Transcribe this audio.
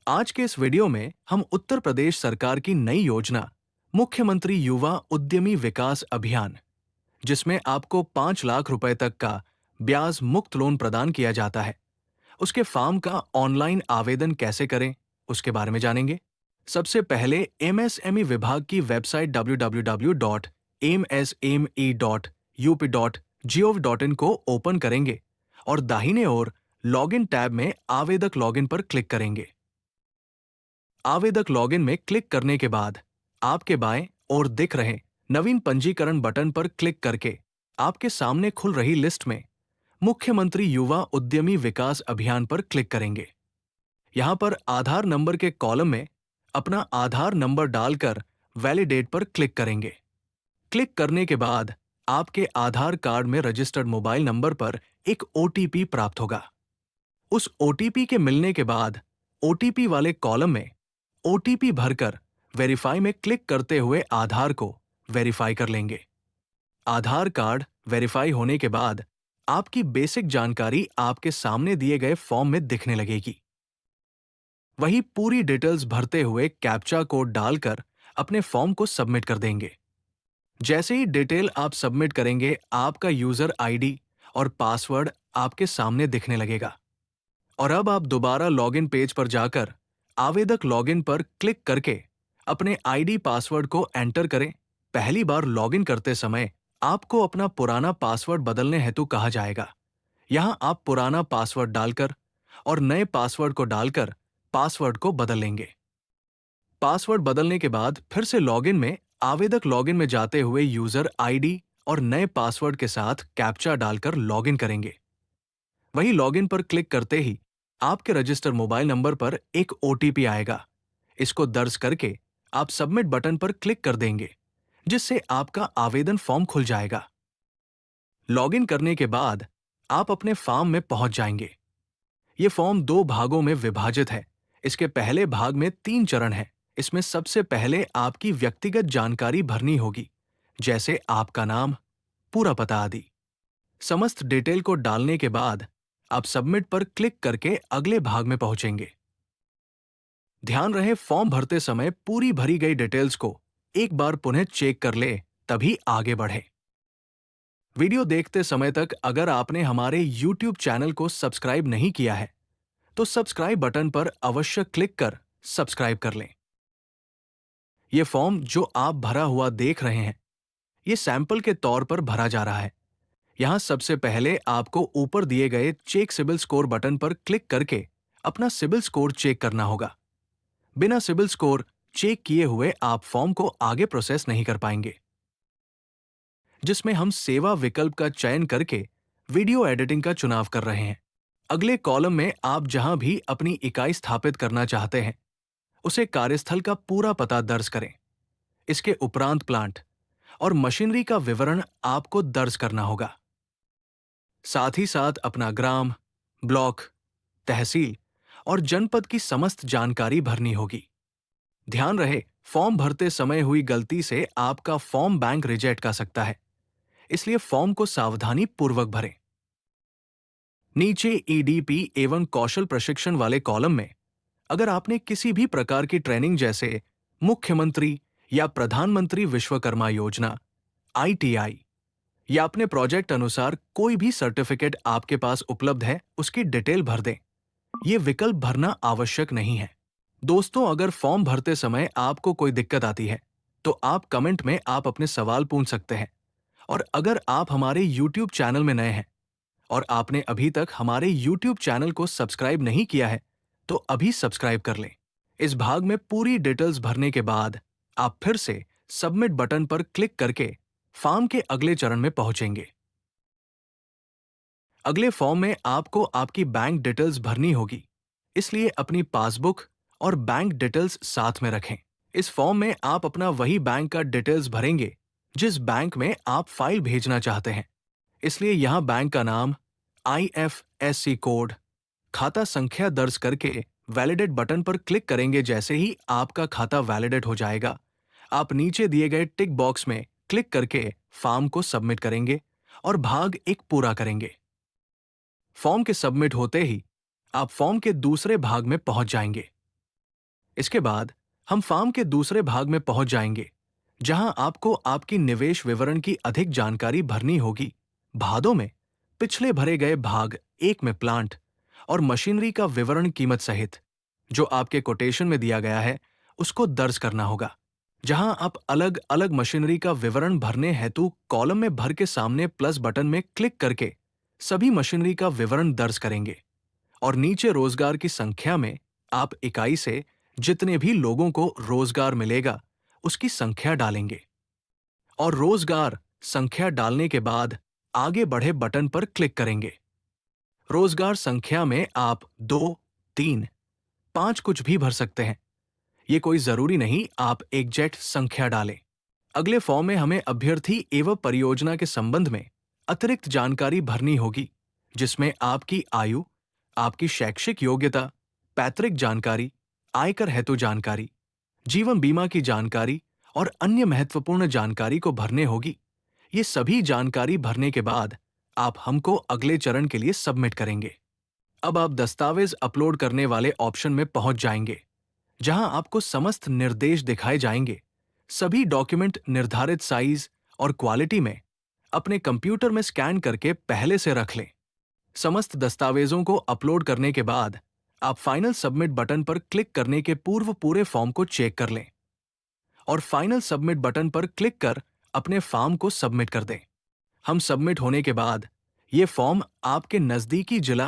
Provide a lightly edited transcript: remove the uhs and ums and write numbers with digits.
आज के इस वीडियो में हम उत्तर प्रदेश सरकार की नई योजना मुख्यमंत्री युवा उद्यमी विकास अभियान, जिसमें आपको 5 लाख रुपए तक का ब्याज मुक्त लोन प्रदान किया जाता है, उसके फॉर्म का ऑनलाइन आवेदन कैसे करें, उसके बारे में जानेंगे। सबसे पहले एमएसएमई विभाग की वेबसाइट www.msme.up.gov.in को ओपन करेंगे और दाहिने ओर लॉगिन टैब में आवेदक लॉगिन पर क्लिक करेंगे। आवेदक लॉगिन में क्लिक करने के बाद आपके बाएं ओर दिख रहे नवीन पंजीकरण बटन पर क्लिक करके आपके सामने खुल रही लिस्ट में मुख्यमंत्री युवा उद्यमी विकास अभियान पर क्लिक करेंगे। यहां पर आधार नंबर के कॉलम में अपना आधार नंबर डालकर वैलिडेट पर क्लिक करेंगे। क्लिक करने के बाद आपके आधार कार्ड में रजिस्टर्ड मोबाइल नंबर पर एक ओटीपी प्राप्त होगा। उस ओटीपी के मिलने के बाद ओटीपी वाले कॉलम में ओटीपी भरकर वेरीफाई में क्लिक करते हुए आधार को वेरीफाई कर लेंगे। आधार कार्ड वेरीफाई होने के बाद आपकी बेसिक जानकारी आपके सामने दिए गए फॉर्म में दिखने लगेगी। वही पूरी डिटेल्स भरते हुए कैप्चा कोड डालकर अपने फॉर्म को सबमिट कर देंगे। जैसे ही डिटेल आप सबमिट करेंगे, आपका यूजर आईडी और पासवर्ड आपके सामने दिखने लगेगा। और अब आप दोबारा लॉगिन पेज पर जाकर आवेदक लॉगिन पर क्लिक करके अपने आईडी पासवर्ड को एंटर करें। पहली बार लॉगिन करते समय आपको अपना पुराना पासवर्ड बदलने हेतु कहा जाएगा। यहां आप पुराना पासवर्ड डालकर और नए पासवर्ड को डालकर पासवर्ड को बदल लेंगे। पासवर्ड बदलने के बाद फिर से लॉगिन में आवेदक लॉगिन में जाते हुए यूजर आईडी और नए पासवर्ड के साथ कैप्चा डालकर लॉगिन करेंगे। वही लॉगिन पर क्लिक करते ही आपके रजिस्टर मोबाइल नंबर पर एक ओटीपी आएगा। इसको दर्ज करके आप सबमिट बटन पर क्लिक कर देंगे, जिससे आपका आवेदन फॉर्म खुल जाएगा। लॉगिन करने के बाद आप अपने फॉर्म में पहुंच जाएंगे। ये फॉर्म 2 भागों में विभाजित है। इसके पहले भाग में 3 चरण हैं। इसमें सबसे पहले आपकी व्यक्तिगत जानकारी भरनी होगी, जैसे आपका नाम, पूरा पता आदि। समस्त डिटेल को डालने के बाद आप सबमिट पर क्लिक करके अगले भाग में पहुंचेंगे। ध्यान रहे, फॉर्म भरते समय पूरी भरी गई डिटेल्स को एक बार पुनः चेक कर ले, तभी आगे बढ़े। वीडियो देखते समय तक अगर आपने हमारे YouTube चैनल को सब्सक्राइब नहीं किया है, तो सब्सक्राइब बटन पर अवश्य क्लिक कर सब्सक्राइब कर लें। ये फॉर्म जो आप भरा हुआ देख रहे हैं, ये सैंपल के तौर पर भरा जा रहा है। यहां सबसे पहले आपको ऊपर दिए गए चेक सिबिल स्कोर बटन पर क्लिक करके अपना सिबिल स्कोर चेक करना होगा। बिना सिबिल स्कोर चेक किए हुए आप फॉर्म को आगे प्रोसेस नहीं कर पाएंगे, जिसमें हम सेवा विकल्प का चयन करके वीडियो एडिटिंग का चुनाव कर रहे हैं। अगले कॉलम में आप जहां भी अपनी इकाई स्थापित करना चाहते हैं, उसे कार्यस्थल का पूरा पता दर्ज करें। इसके उपरांत प्लांट और मशीनरी का विवरण आपको दर्ज करना होगा। साथ ही साथ अपना ग्राम, ब्लॉक, तहसील और जनपद की समस्त जानकारी भरनी होगी। ध्यान रहे, फॉर्म भरते समय हुई गलती से आपका फॉर्म बैंक रिजेक्ट कर सकता है, इसलिए फॉर्म को सावधानी पूर्वक भरें। नीचे ईडीपी एवं कौशल प्रशिक्षण वाले कॉलम में अगर आपने किसी भी प्रकार की ट्रेनिंग जैसे मुख्यमंत्री या प्रधानमंत्री विश्वकर्मा योजना, आईटीआई या अपने प्रोजेक्ट अनुसार कोई भी सर्टिफिकेट आपके पास उपलब्ध है, उसकी डिटेल भर दें। ये विकल्प भरना आवश्यक नहीं है। दोस्तों, अगर फॉर्म भरते समय आपको कोई दिक्कत आती है, तो आप कमेंट में आप अपने सवाल पूछ सकते हैं। और अगर आप हमारे YouTube चैनल में नए हैं और आपने अभी तक हमारे YouTube चैनल को सब्सक्राइब नहीं किया है, तो अभी सब्सक्राइब कर लें। इस भाग में पूरी डिटेल्स भरने के बाद आप फिर से सबमिट बटन पर क्लिक करके फॉर्म के अगले चरण में पहुंचेंगे। अगले फॉर्म में आपको आपकी बैंक डिटेल्स भरनी होगी, इसलिए अपनी पासबुक और बैंक डिटेल्स साथ में रखें। इस फॉर्म में आप अपना वही बैंक का डिटेल्स भरेंगे जिस बैंक में आप फाइल भेजना चाहते हैं। इसलिए यहां बैंक का नाम, आईएफएससी कोड, खाता संख्या दर्ज करके वैलिडेट बटन पर क्लिक करेंगे। जैसे ही आपका खाता वैलिडेट हो जाएगा, आप नीचे दिए गए टिक बॉक्स में क्लिक करके फॉर्म को सबमिट करेंगे और भाग 1 पूरा करेंगे। फॉर्म के सबमिट होते ही आप फॉर्म के दूसरे भाग में पहुंच जाएंगे। इसके बाद हम फॉर्म के दूसरे भाग में पहुंच जाएंगे, जहां आपको आपकी निवेश विवरण की अधिक जानकारी भरनी होगी। भादों में पिछले भरे गए भाग 1 में प्लांट और मशीनरी का विवरण कीमत सहित जो आपके कोटेशन में दिया गया है उसको दर्ज करना होगा, जहां आप अलग अलग मशीनरी का विवरण भरने हेतु कॉलम में भर के सामने प्लस बटन में क्लिक करके सभी मशीनरी का विवरण दर्ज करेंगे और नीचे रोजगार की संख्या में आप इकाई से जितने भी लोगों को रोजगार मिलेगा उसकी संख्या डालेंगे और रोजगार संख्या डालने के बाद आगे बढ़े बटन पर क्लिक करेंगे। रोजगार संख्या में आप 2, 3, 5 कुछ भी भर सकते हैं। ये कोई जरूरी नहीं आप एग्जैक्ट संख्या डालें। अगले फॉर्म में हमें अभ्यर्थी एवं परियोजना के संबंध में अतिरिक्त जानकारी भरनी होगी, जिसमें आपकी आयु, आपकी शैक्षिक योग्यता, पैतृक जानकारी, आयकर हेतु जानकारी, जीवन बीमा की जानकारी और अन्य महत्वपूर्ण जानकारी को भरने होगी। ये सभी जानकारी भरने के बाद आप हमको अगले चरण के लिए सबमिट करेंगे। अब आप दस्तावेज अपलोड करने वाले ऑप्शन में पहुंच जाएंगे, जहां आपको समस्त निर्देश दिखाए जाएंगे। सभी डॉक्यूमेंट निर्धारित साइज और क्वालिटी में अपने कंप्यूटर में स्कैन करके पहले से रख लें। समस्त दस्तावेजों को अपलोड करने के बाद आप फाइनल सबमिट बटन पर क्लिक करने के पूर्व पूरे फॉर्म को चेक कर लें और फाइनल सबमिट बटन पर क्लिक कर अपने फॉर्म को सबमिट कर दें। हम सबमिट होने के बाद ये फॉर्म आपके नजदीकी जिला